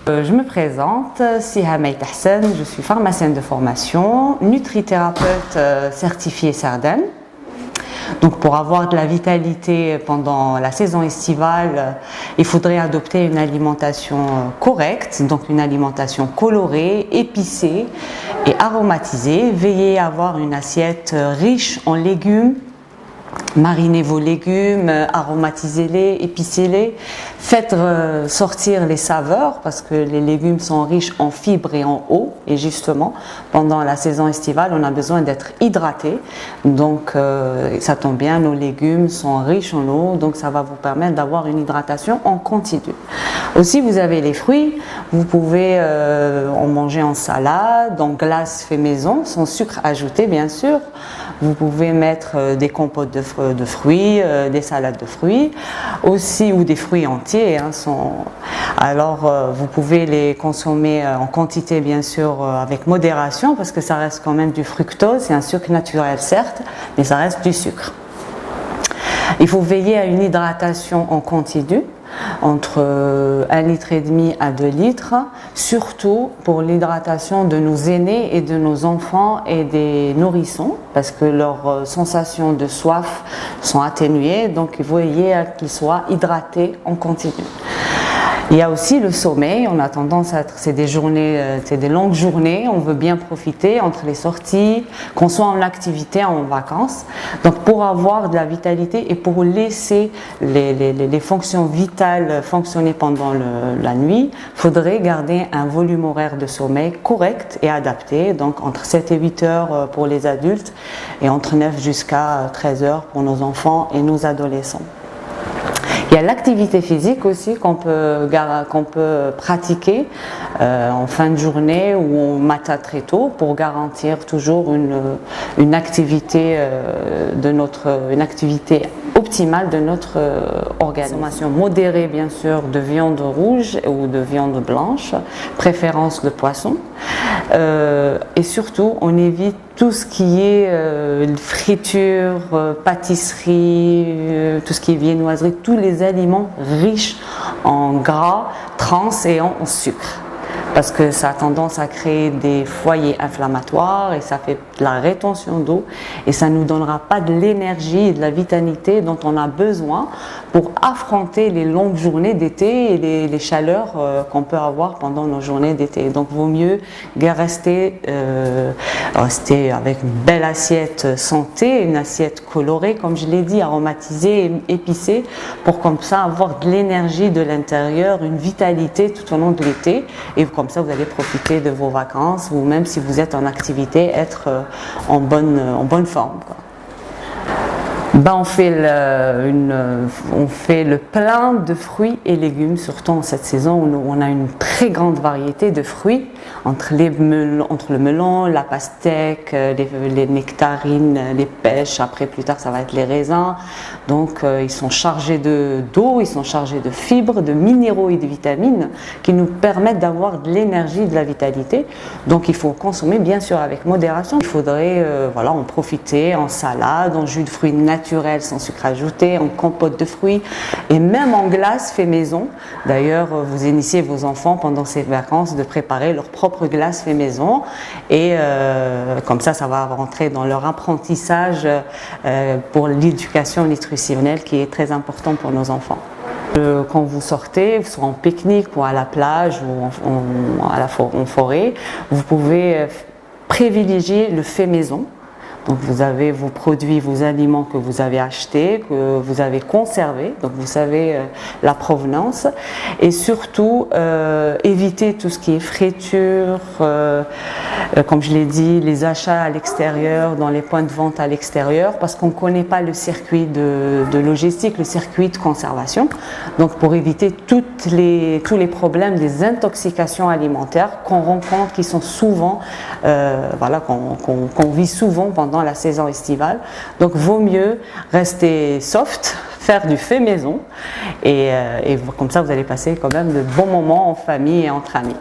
Je me présente, Siha Meïtahsen, je suis pharmacienne de formation, nutrithérapeute certifiée Sardane. Donc pour avoir de la vitalité pendant la saison estivale, il faudrait adopter une alimentation correcte, donc une alimentation colorée, épicée et aromatisée. Veillez à avoir une assiette riche en légumes. Marinez vos légumes, aromatisez-les, épicez-les, faites sortir les saveurs parce que les légumes sont riches en fibres et en eau et justement pendant la saison estivale on a besoin d'être hydraté, donc ça tombe bien, nos légumes sont riches en eau, donc ça va vous permettre d'avoir une hydratation en continu. Aussi vous avez les fruits, vous pouvez en manger en salade, en glace fait maison, sans sucre ajouté bien sûr. Vous pouvez mettre des compotes de fruits, des salades de fruits, aussi ou des fruits entiers. Alors vous pouvez les consommer en quantité bien sûr avec modération parce que ça reste quand même du fructose, c'est un sucre naturel certes, mais ça reste du sucre. Il faut veiller à une hydratation en continu entre 1,5 litre à 2 litres, surtout pour l'hydratation de nos aînés et de nos enfants et des nourrissons, parce que leurs sensations de soif sont atténuées, donc il faut veiller à qu'ils soient hydratés en continu. Il y a aussi le sommeil, on a tendance à être, c'est des longues journées, on veut bien profiter entre les sorties, qu'on soit en activité, en vacances. Donc pour avoir de la vitalité et pour laisser les fonctions vitales fonctionner pendant la nuit, il faudrait garder un volume horaire de sommeil correct et adapté, donc entre 7 et 8 heures pour les adultes et entre 9 jusqu'à 13 heures pour nos enfants et nos adolescents. Il y a l'activité physique aussi qu'on peut pratiquer en fin de journée ou au matin très tôt pour garantir toujours une activité optimale de notre organisme. Consommation modérée bien sûr de viande rouge ou de viande blanche, préférence de poisson. Et surtout on évite tout ce qui est friture, pâtisserie, tout ce qui est viennoiserie, tous les aliments riches en gras, trans et en sucre. Parce que ça a tendance à créer des foyers inflammatoires et ça fait de la rétention d'eau et ça ne nous donnera pas de l'énergie et de la vitalité dont on a besoin pour affronter les longues journées d'été et les chaleurs qu'on peut avoir pendant nos journées d'été. Donc il vaut mieux rester avec une belle assiette santé, une assiette colorée comme je l'ai dit, aromatisée et épicée pour comme ça avoir de l'énergie de l'intérieur, une vitalité tout au long de l'été et comme ça vous allez profiter de vos vacances ou même si vous êtes en activité, être en bonne forme, quoi. On fait le plein de fruits et légumes, surtout en cette saison où on a une très grande variété de fruits, entre le melon, la pastèque, les nectarines, les pêches, après plus tard ça va être les raisins. Donc ils sont chargés d'eau, ils sont chargés de fibres, de minéraux et de vitamines qui nous permettent d'avoir de l'énergie, de la vitalité. Donc il faut consommer bien sûr avec modération. Il faudrait en profiter en salade, en jus de fruits naturel sans sucre ajouté, en compote de fruits et même en glace fait maison. D'ailleurs, vous initiez vos enfants pendant ces vacances de préparer leur propre glace fait maison et comme ça va rentrer dans leur apprentissage pour l'éducation nutritionnelle qui est très important pour nos enfants. Quand vous sortez, soit en pique-nique ou à la plage ou en forêt, vous pouvez privilégier le fait maison. Donc vous avez vos produits, vos aliments que vous avez achetés, que vous avez conservés, donc vous savez la provenance et surtout éviter tout ce qui est friture, comme je l'ai dit, les achats à l'extérieur, dans les points de vente à l'extérieur parce qu'on ne connaît pas le circuit de logistique, le circuit de conservation. Donc pour éviter tous les problèmes des intoxications alimentaires qu'on rencontre, qui sont souvent, qu'on vit souvent pendant la saison estivale. Donc vaut mieux rester soft, faire du fait maison et comme ça vous allez passer quand même de bons moments en famille et entre amis.